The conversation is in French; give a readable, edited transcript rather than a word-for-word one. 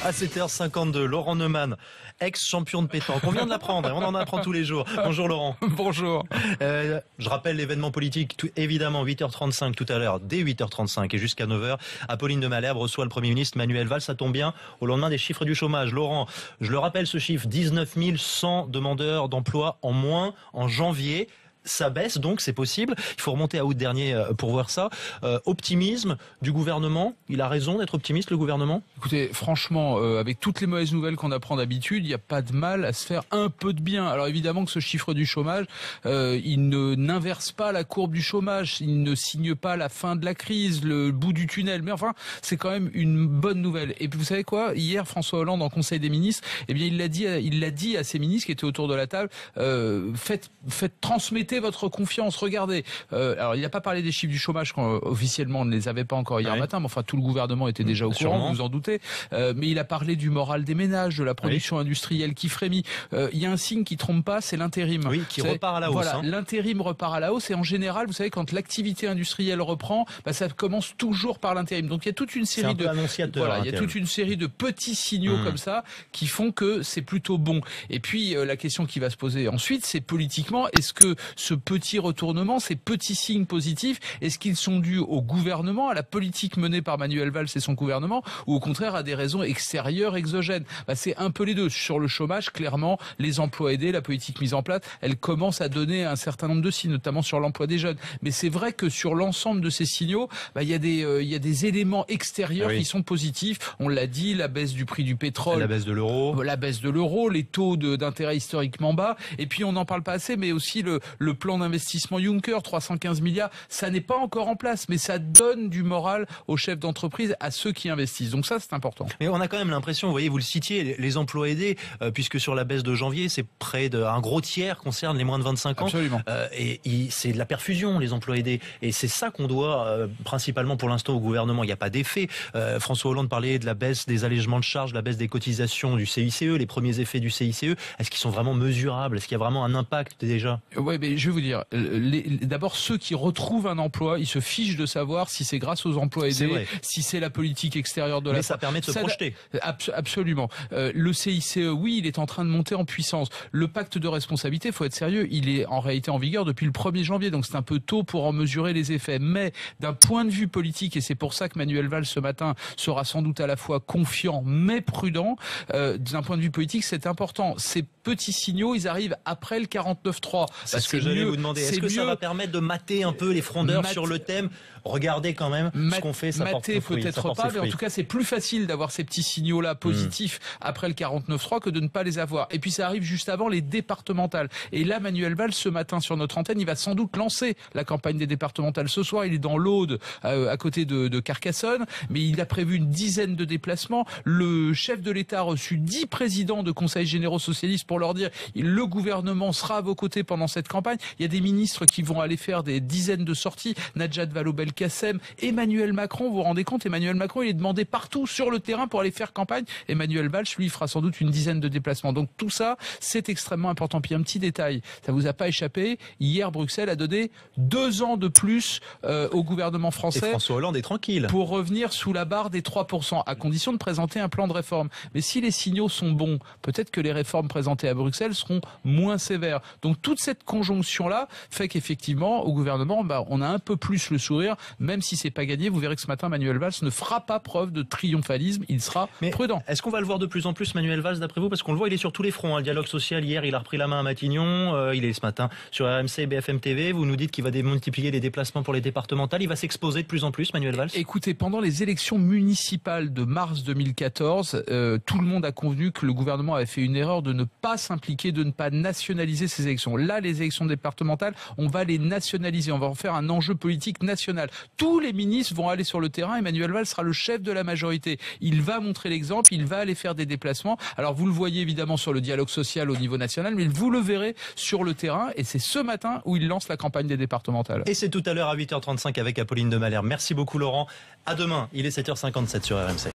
À 7h52, Laurent Neumann, ex-champion de pétanque. On vient de l'apprendre, on en apprend tous les jours. Bonjour Laurent. Bonjour. Je rappelle l'événement politique, évidemment 8h35 tout à l'heure, dès 8h35 et jusqu'à 9h. Apolline de Malherbe reçoit le Premier ministre Manuel Valls. Ça tombe bien au lendemain des chiffres du chômage. Laurent, je le rappelle ce chiffre, 19 100 demandeurs d'emploi en moins en janvier. Ça baisse donc, c'est possible. Il faut remonter à août dernier pour voir ça. Optimisme du gouvernement. Il a raison d'être optimiste, le gouvernement ? Écoutez, franchement, avec toutes les mauvaises nouvelles qu'on apprend d'habitude, il n'y a pas de mal à se faire un peu de bien. Alors évidemment que ce chiffre du chômage, il n'inverse pas la courbe du chômage, il ne signe pas la fin de la crise, le bout du tunnel. Mais enfin, c'est quand même une bonne nouvelle. Et puis vous savez quoi ? Hier, François Hollande, en Conseil des ministres, eh bien, il l'a dit à ses ministres qui étaient autour de la table, transmettez votre confiance. Regardez, alors il n'a pas parlé des chiffres du chômage quand officiellement on ne les avait pas encore hier matin, mais enfin tout le gouvernement était déjà au courant, vous vous en doutez. Mais il a parlé du moral des ménages, de la production industrielle qui frémit. Il y a un signe qui trompe pas, c'est l'intérim. Oui, qui repart à la hausse. Voilà, l'intérim repart à la hausse et en général, vous savez, quand l'activité industrielle reprend, ça commence toujours par l'intérim. Donc il y a toute une série de il y a toute une série de petits signaux comme ça qui font que c'est plutôt bon. Et puis la question qui va se poser ensuite, c'est politiquement, est-ce que ce petit retournement, ces petits signes positifs, est-ce qu'ils sont dus au gouvernement, à la politique menée par Manuel Valls et son gouvernement, ou au contraire à des raisons extérieures, exogènes ? C'est un peu les deux. Sur le chômage, clairement, les emplois aidés, la politique mise en place, elle commence à donner un certain nombre de signes, notamment sur l'emploi des jeunes. Mais c'est vrai que sur l'ensemble de ces signaux, il y a des éléments extérieurs qui sont positifs. On l'a dit, la baisse du prix du pétrole, la baisse de l'euro, les taux d'intérêt historiquement bas, et puis on n'en parle pas assez, mais aussi le plan d'investissement Juncker, 315 milliards, ça n'est pas encore en place, mais ça donne du moral aux chefs d'entreprise, à ceux qui investissent. Donc ça, c'est important. Mais on a quand même l'impression, vous voyez, vous le citiez, les emplois aidés, puisque sur la baisse de janvier, c'est près d'un gros tiers concerne les moins de 25 ans. Absolument. Et c'est de la perfusion, les emplois aidés. Et c'est ça qu'on doit principalement pour l'instant au gouvernement. Il n'y a pas d'effet. François Hollande parlait de la baisse des allègements de charges, la baisse des cotisations du CICE, les premiers effets du CICE. Est-ce qu'ils sont vraiment mesurables ? Est-ce qu'il y a vraiment un impact déjà ? Ouais, mais je vais vous dire, d'abord ceux qui retrouvent un emploi, ils se fichent de savoir si c'est grâce aux emplois aidés, si c'est la politique extérieure de la. Mais ça permet de se projeter. Absolument. Le CICE, oui, il est en train de monter en puissance. Le pacte de responsabilité, faut être sérieux, il est en réalité en vigueur depuis le 1er janvier, donc c'est un peu tôt pour en mesurer les effets. Mais d'un point de vue politique, et c'est pour ça que Manuel Valls ce matin sera sans doute à la fois confiant mais prudent, d'un point de vue politique, c'est important. Ces petits signaux, ils arrivent après le 49.3. C'est ce que j'allais vous demander. Est-ce que ça va permettre de mater un peu les frondeurs sur le thème ? Regardez quand même ce qu'on fait, ça porte ses fruits. Peut-être pas, mais en tout cas, c'est plus facile d'avoir ces petits signaux-là positifs après le 49.3 que de ne pas les avoir. Et puis ça arrive juste avant les départementales. Et là, Manuel Valls, ce matin sur notre antenne, il va sans doute lancer la campagne des départementales. Ce soir, il est dans l'Aude, à côté de Carcassonne, mais il a prévu une dizaine de déplacements. Le chef de l'État a reçu 10 présidents de conseils généraux socialistes pour leur dire le gouvernement sera à vos côtés pendant cette campagne. Il y a des ministres qui vont aller faire des dizaines de sorties. Najat Vallaud-Belkacem, Emmanuel Macron, vous vous rendez compte, Emmanuel Macron, il est demandé partout sur le terrain pour aller faire campagne. Emmanuel Valls, lui, fera sans doute une dizaine de déplacements. Donc tout ça, c'est extrêmement important. Puis un petit détail, ça vous a pas échappé, hier Bruxelles a donné 2 ans de plus au gouvernement français. Et François Hollande est tranquille. Pour revenir sous la barre des 3%, à condition de présenter un plan de réforme. Mais si les signaux sont bons, peut-être que les réformes présentées à Bruxelles seront moins sévères. Donc toute cette conjonction-là fait qu'effectivement, au gouvernement, on a un peu plus le sourire, même si c'est pas gagné. Vous verrez que ce matin, Manuel Valls ne fera pas preuve de triomphalisme, il sera prudent. Est-ce qu'on va le voir de plus en plus, Manuel Valls, d'après vous ? Parce qu'on le voit, il est sur tous les fronts. Le dialogue social, hier, il a repris la main à Matignon, il est ce matin sur RMC et BFM TV. Vous nous dites qu'il va démultiplier les déplacements pour les départementales. Il va s'exposer de plus en plus, Manuel Valls ? Écoutez, pendant les élections municipales de mars 2014, tout le monde a convenu que le gouvernement avait fait une erreur de ne pas s'impliquer, de ne pas nationaliser ces élections. Là, les élections départementales, on va les nationaliser, on va en faire un enjeu politique national. Tous les ministres vont aller sur le terrain, Emmanuel Valls sera le chef de la majorité. Il va montrer l'exemple, il va aller faire des déplacements. Alors vous le voyez évidemment sur le dialogue social au niveau national, mais vous le verrez sur le terrain, et c'est ce matin où il lance la campagne des départementales. Et c'est tout à l'heure à 8h35 avec Apolline de Malherbe. Merci beaucoup Laurent. À demain, il est 7h57 sur RMC.